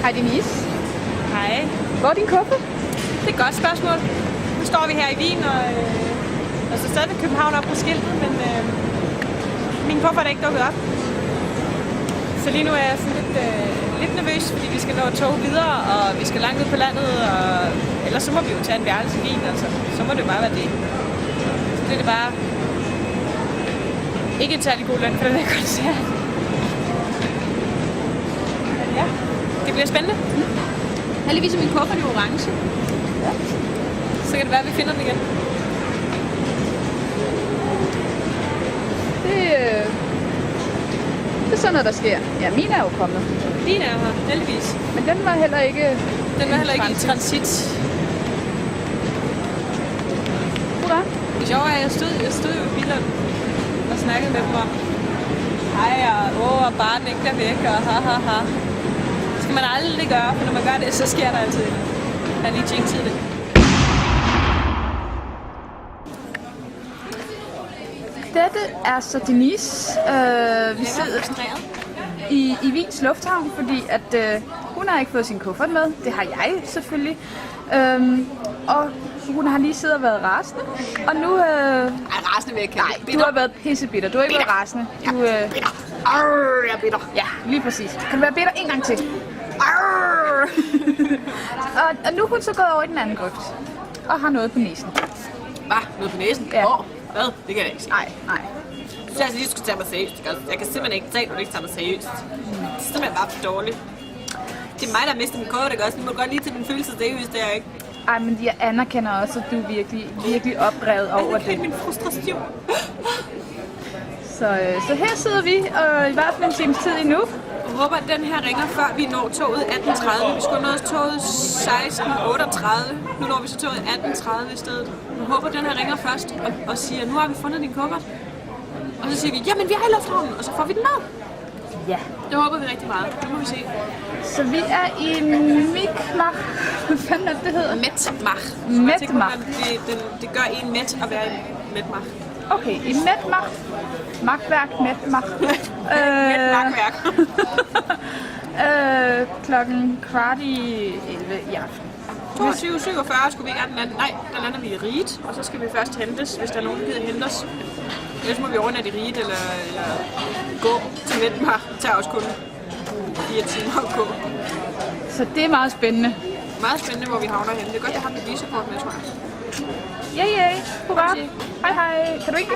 Hej Denise. Hej. Hvor er din kuffert? Det er et godt spørgsmål. Nu står vi her i Wien og så stadig København op på skiltet, men min kuffert er ikke dukket op. Så lige nu er jeg sådan lidt nervøs, fordi vi skal nå et tog videre, og vi skal langt ud på landet, og ellers så må vi jo tage en værelse i Wien, altså. Så må det bare være det. Så det er det bare ikke en særlig god løn for den her koncert. Men ja, det bliver spændende. Heldigvis er min kuffert i orange. Ja. Så kan det være, at vi finder den igen. Det er sådan noget, der sker. Ja, min er jo kommet. Din er her, heldigvis. Men den var heller ikke... Den var heller ikke i transit. Hurra. Det sjove er, at jeg stod jo i bilen og snakkede med dem om, hej og bare den ikke der væk, og ha. Det skal man aldrig gøre, for når man gør det, så sker der altid. Jeg har lige jinxet det. Dette er så Denise. Vi sidder i Wiens Lufthavn, fordi at hun har ikke fået sin kuffert med. Det har jeg selvfølgelig. Og hun har lige siddet og været rasende. Og nu... rasende vil jeg kalde det. Du har været pissebitter. Du har ikke været rasende. Du, bitter. Arr, jeg er bitter. Ja, lige præcis. Kan du være bitter en gang til? Arr. og nu er hun så gået over i den anden grøft. Og har noget på næsen. Hvad? Noget på næsen? Ja. Hvad? Det kan jeg ikke sige. Nej. Du synes, jeg lige skulle tage mig seriøst. Jeg kan simpelthen ikke tage, når du ikke tager mig seriøst. Det er simpelthen bare for dårligt. Det er mig, der har mistet min kuffert, ikke også? Nu må du godt lige til min følelse seriøst, det er ikke. Ej, men jeg anerkender også, at du er virkelig oprevet over det. Jeg min frustration. Så her sidder vi, og i hvert fald en times tid endnu. Jeg håber, at den her ringer, før vi når toget 18.30. Vi skulle nå toget 16.38. Nu når vi så toget 18.30 i stedet. Jeg håber, at den her ringer først og siger, nu har vi fundet din kuffert. Og så siger vi, jamen vi er i lufthavnen, og så får vi den med. Ja. Det håber vi rigtig meget. Det må vi se. Så vi er i Mikmach. Hvad fanden er det hedder? Metmach. Metmach. Det gør en met at være i Metmach. Okay, i Metmach. Magtværk, Metmach. Metmachværk. Klokken 11:15 i aften. 22.47 skulle vi ikke lande. Nej, der lander vi i Riget, og så skal vi først hentes, hvis der er nogen, der gider hente os. Ellers må vi overnatte i Riget eller gå til Metmach. Det tager også kun 4 timer at gå. Så det er meget spændende. Meget spændende, hvor vi havner henne. Det er godt, jeg har mit visakort med, tror jeg. Ja. Hurra. Hej. Kan du ikke?